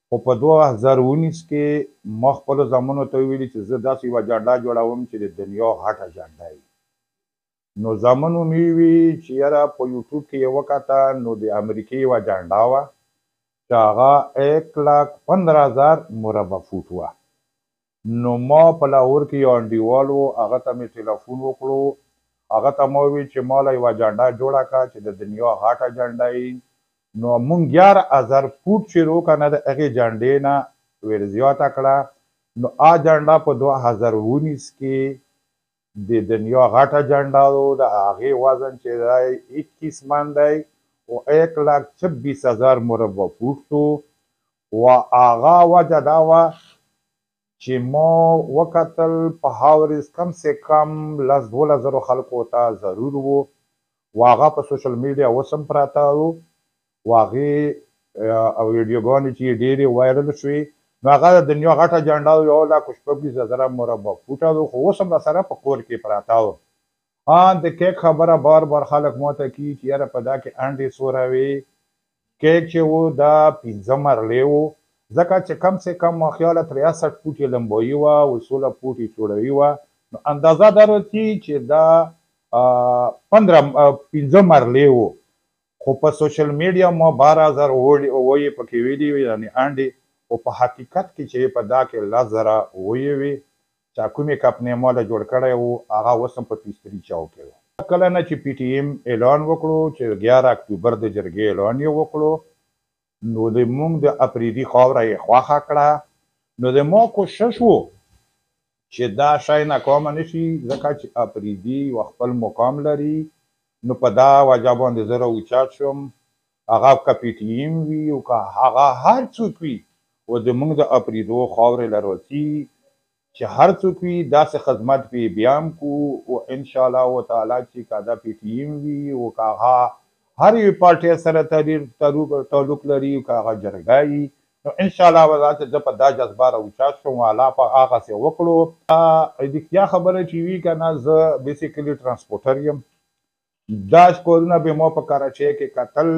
خو په 2019 کې ما خپلو زامنو ته وویلي چې زه داسې یوه جنډه جوړوم چې د دنیا غټه جنډه وي. نو زامنو مې وي چې یاره په یوټیوب کې یې وکته نو د امریکې یوه جنډه وه چې هغه 1,15,000 مربع فوټ وه. نو ما په لاهور کې یو انډیوال و، هغه ته مې ټلیفون وکړو، هغه ته ما وویل چې ما له یوه جنډه جوړه کړه چې د دنیا غټه جنډه وي. نو مونږ 11,000 فوټ چې رو که نه د هغې جنډې نه ور زیاته کړه. نو جنډه په 2019 کې د دنیا غټه جنډه و، د هغې وزن چې دی 21 من دی او 1,26,000 مربع فوټ و. و هغه وجه دا وه چې ما وکتل په هاورز کم سے کم 10-12 خلکو ته ضرور و، و هغه په سوشل میډیا اوس هم پراته و، و هغې ویډیوګانې چې یې ډېرې وایرل شوې. نو هغه د دنیا غټه جنډه و، 1,26,000 مربع فوټه و، خو اوس هم راسره په کور کې پراته و. د کیک خبره بار بار خلک ما ته کوي چې یاره په دا کې انډې څومره وې. کیک چې و دا 15 مرلې و، ځکه چې کم سے کم ما خیاله 63 فوټ یې لمبایي وه او 16 فوټ یې چوړوي وه. نو اندازه دا راځي چې دا 15 مرلې و. خو په سوشل میډیا ما 12,000 ویې پکې ویلي وي، یعنې انډې، خو په حقیقت کې چې په دا کې 10,000 ویې وي چې کومې کمپنۍ ما له جوړ کړی و هغه اوس هم په پیستري چاو کې و. کله نه چې پی ټي ایم اعلان وکړو چې 11 اکتوبر د جرګې اعلان یې وکړو، نو د مونږ د اپریدي خاوره یې خوښه کړه. نو د ما کوشش و چې دا شی ناکامه نه شي، ځکه چې اپریدي یو خپل مقام لري. نو په دا وجه باندې زه راوچت شوم، هغه که پی ټي ایم وي او که هغه هر څوک وي و د موږ د اپریدو خاورې له راځي چې هر څوک وي داسې خدمت پې بیا هم کوو. او انشاءالله تعالی چې که دا پی ټي ایم وي او که هغه هر یوې پارټۍ سره تعلق لري او که هغه جرګه وي، نو انشاءالله به چې زه په دا جذبه راوچت شوم او الله په هغسې وکړو. رښتیا خبره چې وي که نه، زه بیسیکلي ټرانسپورټر یم. دا کارونه به ما په کراچۍ کې کتل،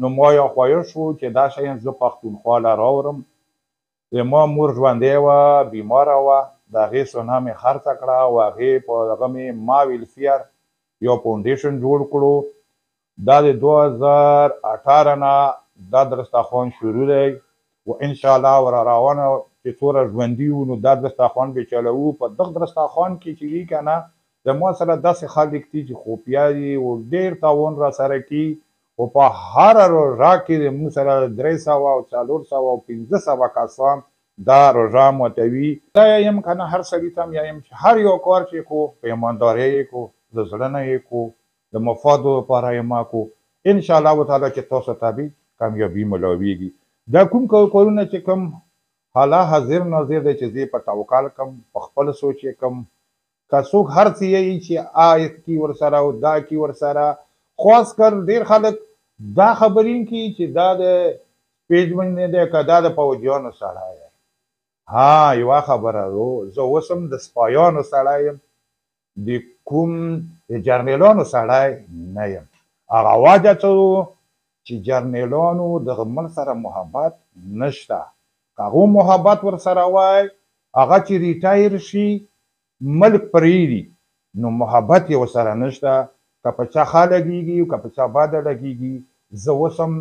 نو ما یو خواهش و چې دا شیان زه پښتونخوا له راوړم. د ما مور ژوندۍ وه، بیماره وه، د هغې سونه مې خرڅه کړه او هغې په هغه مې ما ویلفیر یو فاونډیشن جوړ کړو. دا د 2018 نه دا دسترخوان شروع دی و انشاءالله ور روانه چې څومره ژوندي وو نو دا دسترخوان به چلوو. په دغه دسترخوان کې چې وي که نه، د ما سره داسې خلک دي چې خوپیا دي او ډېر تعاون را سره کوي، او په هره روژه کې د موږ سره 300 او 400 او 500 کسان دا روژه ماتوي. دا یم که نه، هر سړي ته یم چې هر یو کار چې کو په ایماندارۍ یې کو، د زړه نه یې کو، د مفادو لپاره یې ما کو. انشاءالله تعالی چې تاسو ته به کامیابي ملاویږي. دا کوم کارونه چې کوم حالا حاضر ناظر دی چې زه په توکل کوم، په خپل سوچ یې کوم. که څوک هر څه یې چې کی ورسره او دا کی ورسره، خاص کر ډېر خلک دا خبرین کوي چې دا د سپېجمن نه دی که دا د پوځیانو سړی دی. ها یوه خبره و، زه اوس هم د سپایانو سړی یم، د کوم د جرنیلانو سړی نه یم. هغه وجه څه و چې جرنیلانو دغه ملک سره محبت نشته. که هغو محبت ورسره وای، هغه چې ریټایر شي ملک پرېږدي، نو محبت یې ورسره نشته. که په چا ښه لګېږي او که په چا بده لګېږي، زه اوس هم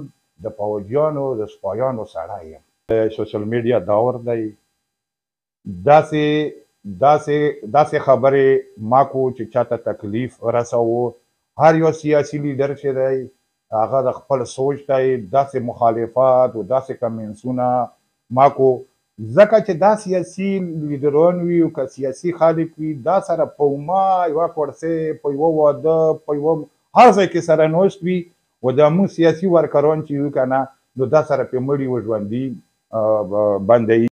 د پوځیانو د سپایانو سړی یم. سوشل میډیا دور دی، داسې خبرې ما کو چې چاته تکلیف رسوو. هر یو سیاسي لیډر چې دی هغه د خپل سوچ دی، داسې مخالفت او داسې کمنټسونه ما کو، ځکه چې دا سیاسي لیډران وي او که سیاسي خلک وي، دا سره په عمه یوه کورسۍ، په یوه واده، په یوه هر ځای کې سره ناست وي، او د موږ سیاسي ورکران چې وي که نه، نو دا سره پرې مړي و ژوندي بندوي.